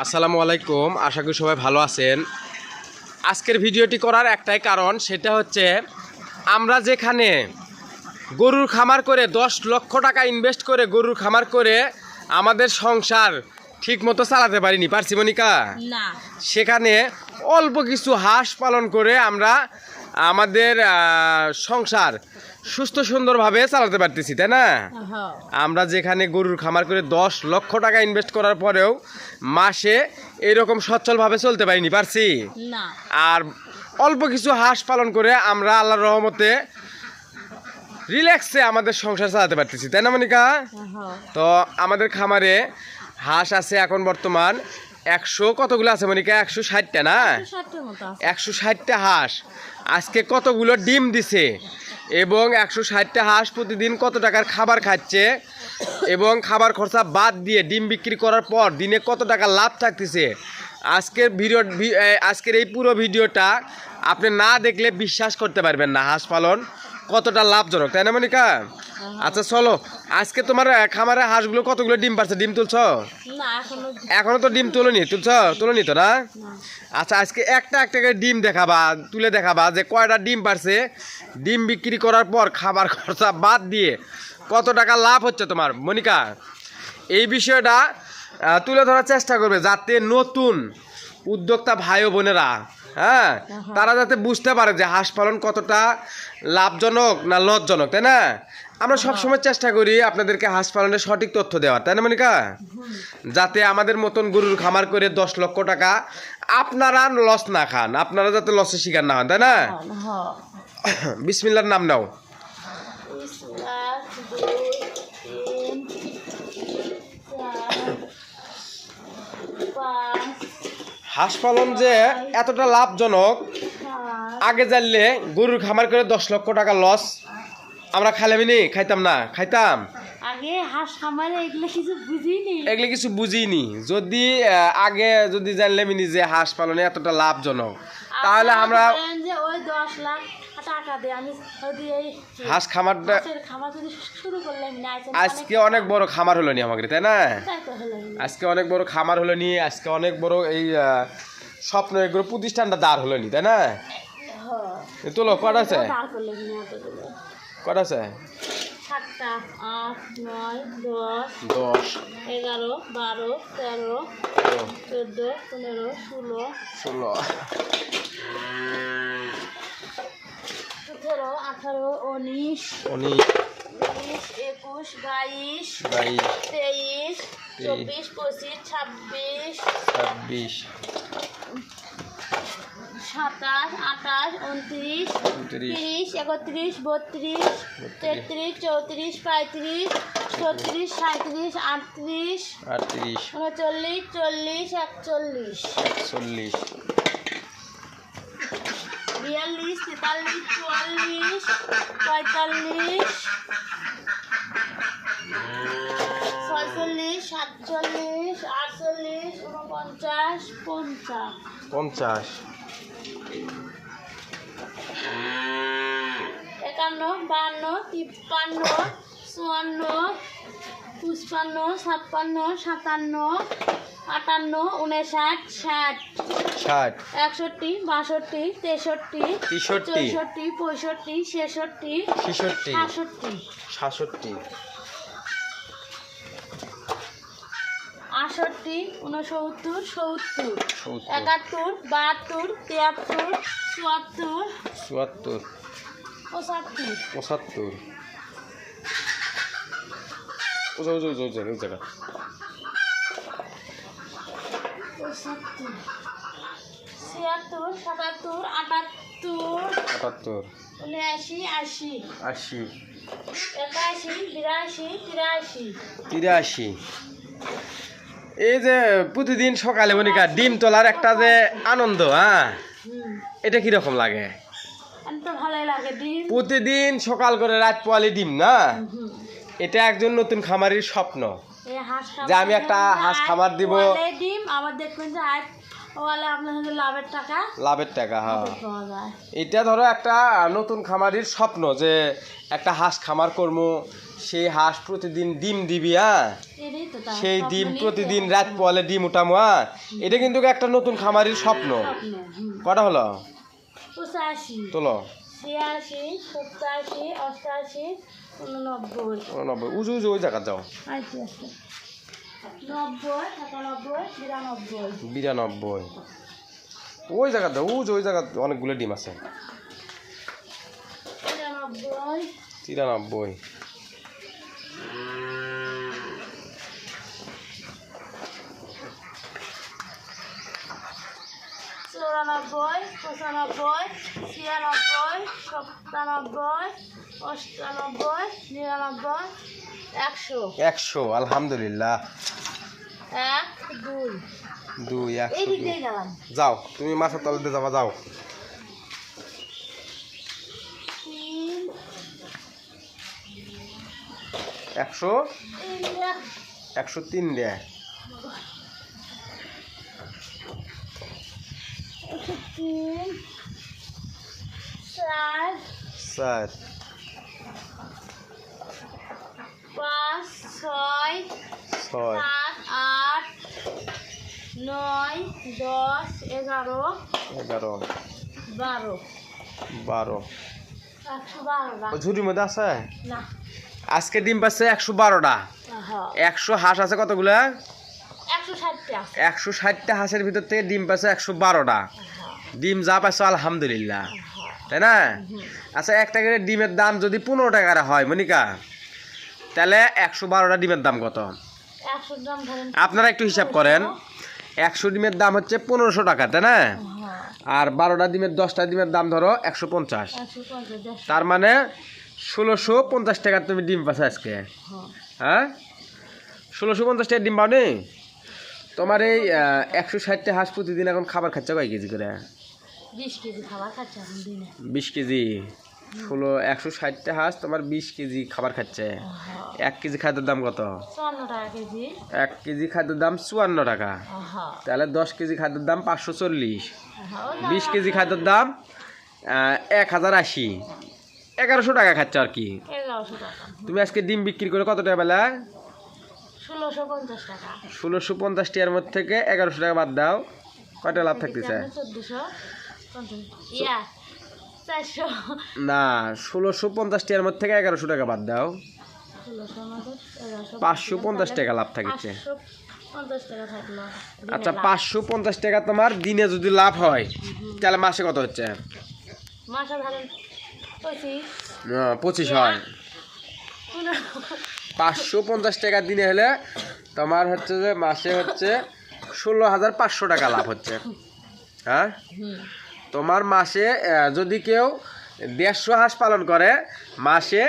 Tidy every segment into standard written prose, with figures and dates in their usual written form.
আসসালামু আলাইকুম, আশা করি সবাই ভালো আছেন। আজকের ভিডিওটি করার একটাই কারণ, সেটা হচ্ছে আমরা যেখানে গরুর খামার করে 10 লক্ষ টাকা ইনভেস্ট করে গরুর খামার করে আমাদের সংসার ঠিক মতো চালাতে পারিনি, পারছি মনিকা? না। সেখানে অল্প কিছু হাঁস পালন করে আমরা আমাদের সংসার সুস্থ সুন্দরভাবে চালাতে পারতেছি, তাই না? আমরা যেখানে গরুর খামার করে 10 লক্ষ টাকা ইনভেস্ট করার পরেও মাসে এরকম সচ্ছলভাবে চলতে পারিনি, পারছি না। আর অল্প কিছু হাঁস পালন করে আমরা আল্লাহর রহমতে রিল্যাক্সে আমাদের সংসার চালাতে পারতেছি, তাই না মনিকা? তো আমাদের খামারে হাঁস আছে এখন বর্তমান 100 কতগুলো আছে মনিকা? 160টা না? 160টা হাঁস আজকে কতগুলো ডিম দিছে এবং 160টা হাঁস প্রতিদিন কত টাকার খাবার খাচ্ছে এবং খাবার খরচা বাদ দিয়ে ডিম বিক্রি করার পর দিনে কত টাকা লাভ থাকতেছে, আজকের এই পুরো ভিডিওটা আপনি না দেখলে বিশ্বাস করতে পারবেন না হাঁস পালন কতটা লাভজনক, তাই না মনিকা? আচ্ছা চলো, আজকে তোমার খামারে হাঁসগুলো কতগুলো ডিম পারছে? ডিম তুলছ? এখনো তো ডিম তুলনি তো না? আচ্ছা আজকে একটা করে ডিম দেখাবা, তুলে দেখাবা যে কয়টা ডিম পারছে, ডিম বিক্রি করার পর খাবার খরচা বাদ দিয়ে কত টাকা লাভ হচ্ছে তোমার মনিকা। এই বিষয়টা তুলে ধরার চেষ্টা করবে যাতে নতুন উদ্যোক্তা ভাই ও বোনেরা তারা যাতে বুঝতে পারে যে হাঁস পালন কতটা লাভজনক না লজ্জনক, তাই না? আমরা সবসময় চেষ্টা করি আপনাদেরকে হাঁস পালনের সঠিক তথ্য দেওয়ার, তাই না মনিকা? যাতে আমাদের মতন গরুর খামার করে 10 লক্ষ টাকা আপনারা লস না খান, আপনারা যাতে লসের শিকার না হন, তাই না? বিসমিল্লাহর নাম নাও। হাঁস পালন যে এতটা লাভজনক আগে জানলে গরুর খামার করে 10 লক্ষ টাকা লস আমরা খাইতাম না? খাইতাম আগে হাঁস খামারে এগুলো কিছু বুঝিনি। যদি আগে যদি জানলে যে হাঁস পালনে এতটা লাভজনক, তাহলে আমরা ওই 10 লাখ টাকা দিয়ে আমি হাঁস খামারটা শুরু করলাম। আজকে অনেক বড় খামার হলো নি আমাদের, তাই না? আজকে অনেক বড় খামার হলো নি, আজকে অনেক বড় এই স্বপ্ন এগুলো প্রতিষ্ঠানটা দাঁড় হলো নি, তাই না? তোলো কটা আছে? কটা আছে? 7টা 8 9 10 10 11 12 13 14 15 16 16 17 18 19 19 20 21 22 23 24 25 26 26 27 28 29 30 31 32 33 34 35 36 37 38 39 40 41 40 42 43 44 45 46 47 48 49 50 51 52 53 54 55 56 57 58 59 60 61 62 63 64 65 66 67 68 69 70 71 72 73 74 75 77 88 79 80 81 82 এই যে প্রতিদিন সকালে মনিকা ডিম তোলার একটা যে আনন্দ, এটা কিরকম লাগে? ভালোই লাগে। প্রতিদিন সকাল করে রাত পোয়ালি ডিম না, এটা একজন নতুন খামারির স্বপ্ন যে আমি একটা হাঁস খামার দিব। ডিম আবার দেখবেন যে ওয়ালে আপনার হচ্ছে লাভের টাকা লাভের টাকা, হ্যাঁ। পাওয়া যায়। এটা ধরো একটা নতুন খামারির স্বপ্ন যে একটা হাঁস খামার করবো, সেই হাঁস প্রতিদিন ডিম দিবি, হ্যাঁ, এটাই তো তার সেই স্বপ্ন ডিম নিয়ে প্রতিদিন তো রাত পোয়ালে ডিম উঠামো, হ্যাঁ। এটা কিন্তু একটা নতুন খামারির স্বপ্ন। স্বপ্ন। কটা হলো 85, তোলো? 86, 87, 88, 89, 90 উজু উজু ওই জায়গা যাও। আচ্ছা আচ্ছা, 90, 91, 92, 92 ওই জায়গা যাও, উজু ওই জায়গা অনেকগুলো ডিম আছে। 93, 93 94, 95, 96, 97, 98, 99, 100, 100 আলহামদুলিল্লাহ। 1, 2, 2 এই দিক 100 দিয়ে গেলাম। যাও তুমি মাছের তলাতে যাবা, যাও। 3, 100 103 দে। 3, 4, 4 5, 6, 6 7, 8, 9, 10, 11, 11 12, 12 112 ওই ঝুড়ির মধ্যে আছে। না। আজকে ডিম পাচ্ছে 112টা। হ্যাঁ, 100 হাঁস আছে কতগুলা? 160টা। 160টা হাঁসের ভিতর থেকে ডিম পাচ্ছে 112টা। ডিম যা পাইছো আলহামদুলিল্লাহ, তাই না? আচ্ছা, একটা করে ডিমের দাম যদি 15 টাকার হয় মনিকা, তাহলে 112টা ডিমের দাম কত? 100 গ্রাম ধরেন। আপনারা একটু হিসাব করেন। 100 ডিমের দাম হচ্ছে 1500 টাকা, তাই না? হ্যাঁ, আর 12টা ডিমের 10টা ডিমের দাম ধরো 150। 150, তার মানে 1650 টাকার তুমি ডিম পাচ্ছ আজকে, হ্যাঁ। 1650 টাকার ডিম পাও নি? তোমার এই 160টা হাঁস প্রতিদিন এখন খাবার খাচ্ছে কয় কেজি করে? 20 কেজি খাবার খাচ্ছে এখন দিনে। 20 কেজি। 160টা হাঁস তোমার 20 কেজি খাবার খাচ্ছে। 1 কেজি খাদ্যের দাম কত? 54 টাকা কেজি। 1 কেজি খাদ্যের দাম 54 টাকা। হ্যাঁ, তাহলে 10 কেজি খাদ্যের দাম 540। হ্যাঁ, 20 কেজি খাদ্যের দাম 1080। 1100 টাকা খাচ্ছে আর কি। 1100 টাকা। তুমি আজকে ডিম বিক্রি করে কত টাকা পেলা? 1650 টাকা। 1650 টাকার মধ্যে থেকে 1100 টাকা বাদ দাও, কয়টা লাভ থাকতেছে? 1450, ইয়া 400, না, 1650 টাকার মধ্যে থেকে 1100 টাকা বাদ দাও, 550 টাকা লাভ থাকছে। 550 টাকা থাকলো। আচ্ছা, 550 টাকা তোমার দিনে যদি লাভ হয় তাহলে মাসে কত হচ্ছে? মাসে ধরেন 25, 25 হয়। 550 টাকা দিনে হলে তোমার হচ্ছে যে মাসে হচ্ছে 16,500 টাকা লাভ হচ্ছে, হ্যাঁ। তোমার মাসে যদি কেউ 150 হাঁস পালন করে মাসে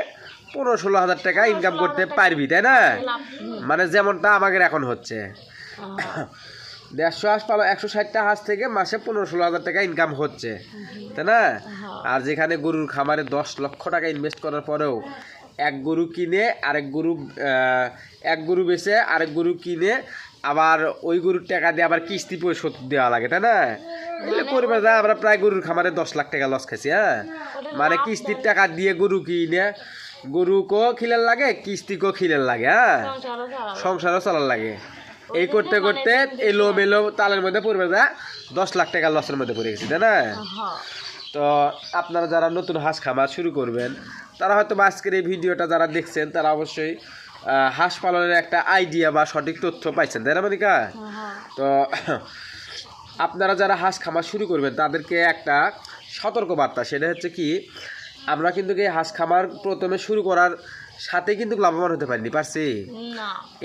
15-16 হাজার টাকা ইনকাম করতে পারবি, তাই না? মানে যেমনটা আমাদের এখন হচ্ছে। 150 হাঁস পালন, 160টা হাঁস থেকে মাসে 15-16 হাজার টাকা ইনকাম হচ্ছে, তাই না? আর যেখানে গরুর খামারে 10 লক্ষ টাকা ইনভেস্ট করার পরেও এক গরু কিনে আরেক গরু, এক গরু বেচে আরেক গরু কিনে আবার ওই গরুর টাকা দিয়ে আবার কিস্তি পরিশোধ দেওয়া লাগে, তাই না? এগুলো করবে যা, আমরা প্রায় গরুর খামারে 10 লাখ টাকা লস খাইছি, হ্যাঁ। মানে কিস্তির টাকা দিয়ে গরু কিনে গরুকেও খিলের লাগে, কিস্তিকেও খিলের লাগে, হ্যাঁ, সংসারও চলার লাগে। এই করতে করতে এলো মেলো তালের মধ্যে পড়বে যা 10 লাখ টাকা লসের মধ্যে পড়ে গেছি, তাই না? তো আপনারা যারা নতুন হাঁস খামার শুরু করবেন তারা হয়তো আজকের এই ভিডিওটা যারা দেখছেন তারা অবশ্যই হাঁস পালনের একটা আইডিয়া বা সঠিক তথ্য পাইছেন, তাই না মনিকা? তো আপনারা যারা হাঁস খামার শুরু করবেন তাদেরকে একটা সতর্ক বার্তা, সেটা হচ্ছে কি, আমরা কিন্তু এই হাঁস খামার প্রথমে শুরু করার সাথে কিন্তু লাভবান হতে পারিনি, পারছি?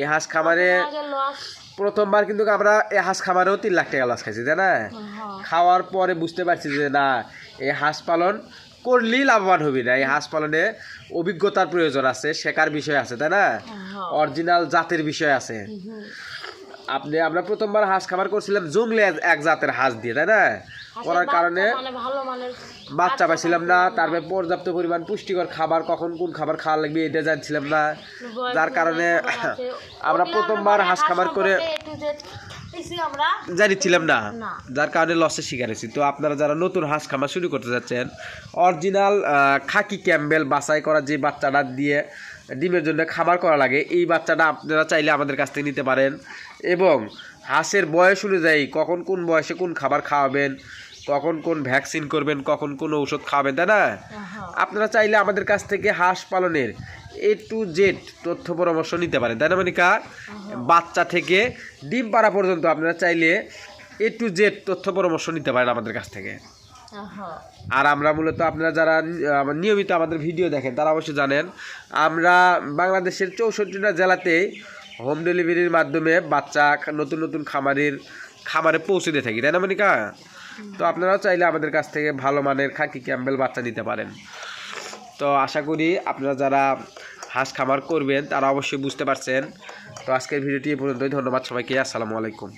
এই হাঁস খামারে প্রথমবার কিন্তু আমরা এই হাঁস খামারেও 3 লাখ টাকা লস খাইছি, তাই না? খাওয়ার পরে বুঝতে পারছি যে না, এই হাঁস পালন করলেই লাভবান হবি না। এই হাঁস পালনে অভিজ্ঞতার প্রয়োজন আছে, শেখার বিষয় আছে, তাই না? অরিজিনাল জাতের বিষয় আছে। আমরা প্রথমবার হাঁস খামার করছিলাম জঙ্গলে এক জাতের হাঁস দিয়ে, তাই না? করার কারণে বাচ্চা পাইছিলাম না, তারপরে পর্যাপ্ত পরিমাণ পুষ্টিকর খাবার, কখন কোন খাবার খাওয়া লাগবে এটা জানছিলাম না, যার কারণে আমরা প্রথমবার হাঁস খামার করে জানিছিলাম না, না। যার কারণে লসের শিকার হয়েছি। তো আপনারা যারা নতুন হাঁস খামার শুরু করতে যাচ্ছেন, অরিজিনাল খাকি ক্যাম্বেল বাছাই করা যে বাচ্চাটা দিয়ে ডিমের জন্য খামার করা লাগে, এই বাচ্চাটা আপনারা চাইলে আমাদের কাছ থেকে নিতে পারেন। এবং হাঁসের বয়স অনুযায়ী কখন কোন বয়সে কোন খাবার খাওয়াবেন, কখন কোন ভ্যাকসিন করবেন, কখন কোন ঔষধ খাওয়াবেন, তাই না? আপনারা চাইলে আমাদের কাছ থেকে হাঁস পালনের A to Z তথ্য পরামর্শ নিতে পারেন, তাই না মনিকা? বাচ্চা থেকে ডিম পাড়া পর্যন্ত আপনারা চাইলে A to Z তথ্য পরামর্শ নিতে পারেন আমাদের কাছ থেকে। আর আমরা মূলত আপনারা যারা নিয়মিত আমাদের ভিডিও দেখেন তারা অবশ্যই জানেন, আমরা বাংলাদেশের 64টা জেলাতেই হোম ডেলিভারির মাধ্যমে বাচ্চা নতুন নতুন খামারে পৌঁছে দিয়ে থাকি, তাই না মনিকা? তো আপনারাও চাইলে আমাদের কাছ থেকে ভালো মানের খাকি ক্যাম্বেল বাচ্চা নিতে পারেন। তো আশা করি আপনারা যারা হাঁস খামার করবেন তারা অবশ্যই বুঝতে পারছেন। তো আজকের ভিডিওটি এ পর্যন্তই। ধন্যবাদ সবাইকে। আসসালামু আলাইকুম।